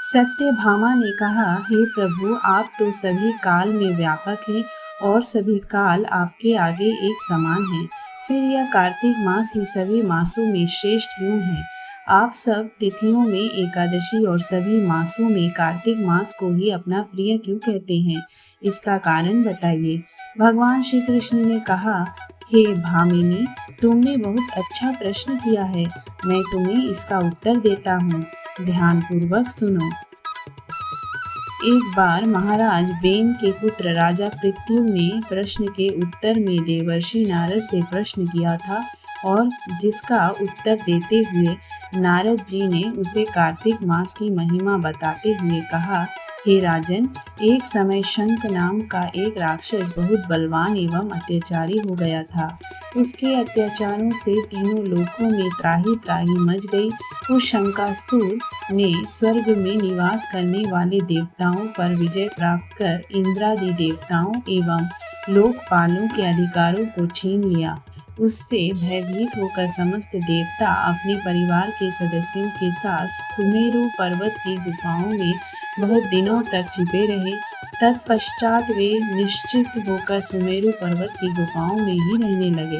सत्यभामा ने कहा, हे प्रभु, आप तो सभी काल में व्यापक हैं और सभी काल आपके आगे एक समान हैं। फिर यह कार्तिक मास ही सभी मासों में श्रेष्ठ क्यों है? आप सब तिथियों में एकादशी और सभी मासों में कार्तिक मास को ही अपना प्रिय क्यों कहते हैं? इसका कारण बताइए। भगवान श्री कृष्ण ने कहा, हे भामिनी, तुमने बहुत अच्छा प्रश्न किया है। मैं तुम्हें इसका उत्तर देता हूँ। ध्यानपूर्वक सुनो। एक बार महाराज बेन के पुत्र राजा पृथ्वी ने प्रश्न के उत्तर में देवर्षि नारद से प्रश्न किया था और जिसका उत्तर देते हुए नारद जी ने उसे कार्तिक मास की महिमा बताते हुए कहा, हे राजन, एक समय शंख नाम का एक राक्षस बहुत बलवान एवं अत्याचारी हो गया था। उसके अत्याचारों से तीनों लोकों में त्राही त्राही मच गई। उस शंकासुर ने स्वर्ग में निवास करने वाले देवताओं पर विजय प्राप्त कर इंद्रादि देवताओं एवं लोकपालों के अधिकारों को छीन लिया। उससे भयभीत होकर समस्त देवता अपने परिवार के सदस्यों के साथ सुमेरु पर्वत की गुफाओं में बहुत दिनों तक छिपे रहे। तत्पश्चात वे निश्चित होकर सुमेरु पर्वत की गुफाओं में ही रहने लगे।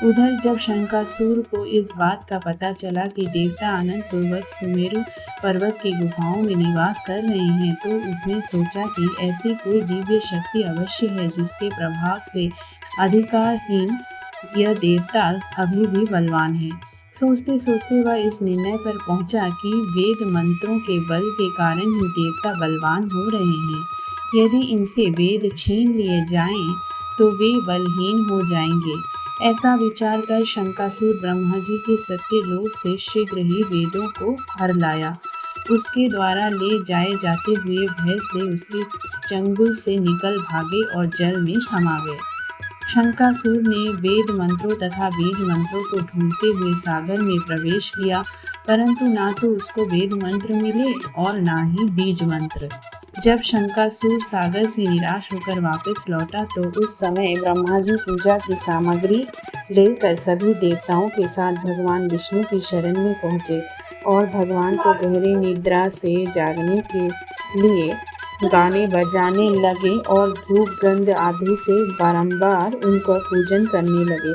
उधर जब शंकासुर को इस बात का पता चला कि देवता आनंद पूर्वक सुमेरु पर्वत की गुफाओं में निवास कर रहे हैं, तो उसने सोचा कि ऐसी कोई दिव्य शक्ति अवश्य है जिसके प्रभाव से अधिकारहीन यह देवता अभी भी बलवान है। सोचते सोचते वह इस निर्णय पर पहुंचा कि वेद मंत्रों के बल के कारण ही देवता बलवान हो रहे हैं। यदि इनसे वेद छीन लिए जाएं, तो वे बलहीन हो जाएंगे। ऐसा विचार कर शंकासुर ब्रह्मा जी के सत्यलोक से शीघ्र ही वेदों को हर लाया। उसके द्वारा ले जाए जाते हुए भय से उसके चंगुल से निकल भागे और जल में समा गए। शंकासुर ने वेद मंत्रों तथा बीज मंत्रों को ढूंढते हुए सागर में प्रवेश किया, परंतु ना तो उसको वेद मंत्र मिले और ना ही बीज मंत्र। जब शंकासुर सागर से निराश होकर वापस लौटा, तो उस समय ब्रह्मा जी पूजा की सामग्री लेकर सभी देवताओं के साथ भगवान विष्णु की शरण में पहुँचे और भगवान को गहरी निद्रा से जागने के लिए गाने बजाने लगे और धूप गंध आदि से बारंबार उनका पूजन करने लगे।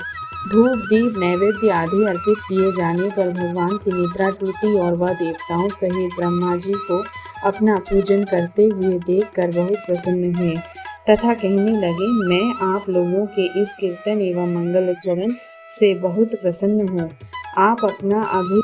धूप दीप नैवेद्य आदि अर्पित किए जाने पर भगवान की निद्रा टूटी और वह देवताओं सहित ब्रह्मा जी को अपना पूजन करते हुए देखकर बहुत प्रसन्न हुए तथा कहने लगे, मैं आप लोगों के इस कीर्तन एवं मंगलाचरण से बहुत प्रसन्न हूँ। आप अपना अभी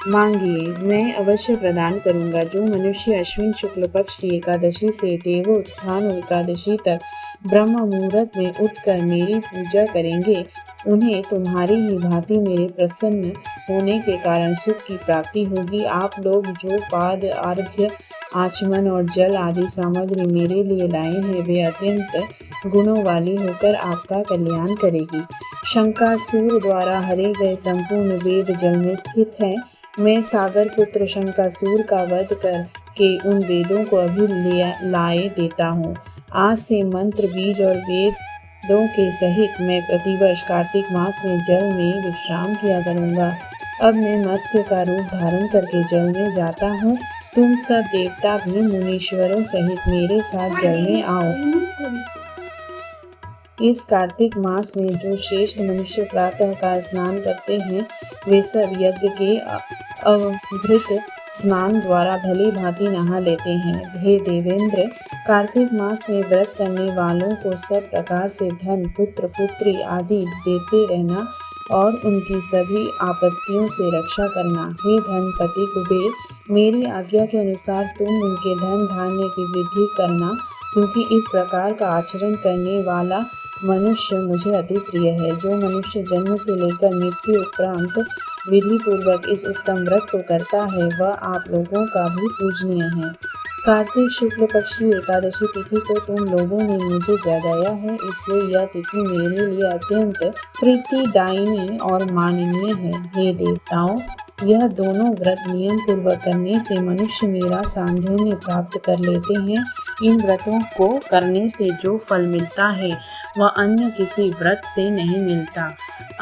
मांगिए, मैं अवश्य प्रदान करूंगा। जो मनुष्य अश्विन शुक्ल पक्ष की एकादशी से देवोत्थान एकादशी तक ब्रह्म मुहूर्त में उठकर मेरी पूजा करेंगे, उन्हें तुम्हारी ही भांति मेरे प्रसन्न होने के कारण सुख की प्राप्ति होगी। आप लोग जो पाद अर्घ्य आचमन और जल आदि सामग्री मेरे लिए लाए हैं, वे अत्यंत गुणों वाली होकर आपका कल्याण करेगी। शंकासुर द्वारा हरे गए संपूर्ण वेद जल में स्थित है। मैं सागर पुत्र शंकासुर का वध कर के उन वेदों को अभी लाए देता हूँ। आज से मंत्र बीज और वेदों के सहित मैं प्रतिवर्ष कार्तिक मास में जल में विश्राम किया करूँगा। अब मैं मत्स्य का रूप धारण करके जल में जाता हूँ। तुम सब देवता भी मुनीश्वरों सहित मेरे साथ जल में आओ। इस कार्तिक मास में जो श्रेष्ठ मनुष्य प्रातः काल स्नान करते हैं, वे सब यज्ञ के अवभृत स्नान द्वारा भली भांति नहा लेते हैं। हे देवेंद्र, कार्तिक मास में व्रत करने वालों को सब प्रकार से धन, पुत्र पुत्री आदि देते रहना और उनकी सभी आपत्तियों से रक्षा करना। हे धनपति कुबेर, मेरी आज्ञा के अनुसार तुम उनके धन धान्य की वृद्धि करना, क्योंकि इस प्रकार का आचरण करने वाला मनुष्य मुझे अति प्रिय है। जो मनुष्य जन्म से लेकर मृत्यु उपरांत विधि पूर्वक इस उत्तम व्रत को करता है, वह आप लोगों का भी पूजनीय है। कार्तिक शुक्ल पक्ष की एकादशी तिथि को तुम लोगों ने मुझे जगाया है, इसलिए यह तिथि मेरे लिए अत्यंत प्रीतिदायिनी और माननीय है। हे देवताओं, यह दोनों व्रत नियम पूर्वक करने से मनुष्य मेरा सामर्थ्य प्राप्त कर लेते हैं। इन व्रतों को करने से जो फल मिलता है वह अन्य किसी व्रत से नहीं मिलता।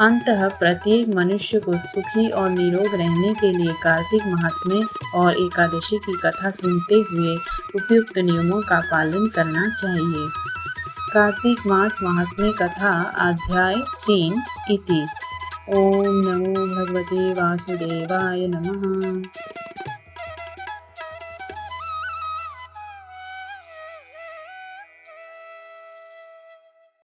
अंततः प्रत्येक मनुष्य को सुखी और निरोग रहने के लिए कार्तिक महात्म्य और एकादशी की कथा सुनते हुए उपयुक्त नियमों का पालन करना चाहिए। कार्तिक मास महात्म्य कथा अध्याय 3 इति। ओम नमो भगवते वासुदेवाय नमः।